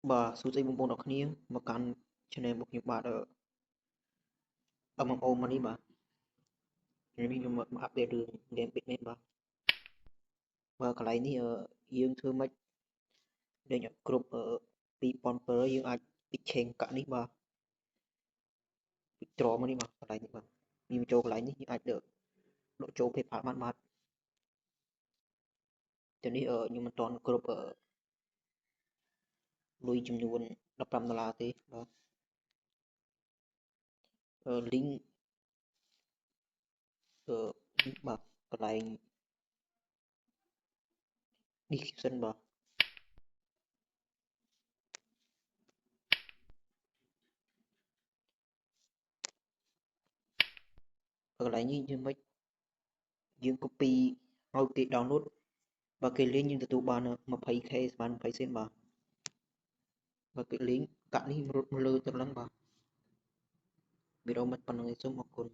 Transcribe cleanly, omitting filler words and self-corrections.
បាទសួស្តីបងប្អូនអរគ្នាមកកាន់ channel របស់ខ្ញុំបាទMMO មកនេះបាទថ្ងៃនេះខ្ញុំមកអាប់ដេតរឿង game Bitnet បាទកន្លែងនេះយើងធ្វើម៉េចលេងឲ្យគ្រប់2700យើងអាច exchange កាក់នេះបាទ withdraw មកនេះបាទកន្លែងនេះបាទយើងចូលកន្លែងនេះយើងអាចដកចូល PayPal បានបាទតែនេះខ្ញុំមិនទាន់គ្រប់លុយចំនួន$15ទេបាទlink នេះបាទកន្លែង description បាទកន្លែងនេះយើងមិនយើង copy ឲ្យគេ download បើគេលេងយើងទទួលបាន 20k ស្មើ20 សេនបាទបើគេលេងកាក់នេះរត់លើទឹកឡើងបាទវីដេអូមិនប៉ុណ្្នឹងទេសូមអរគុណ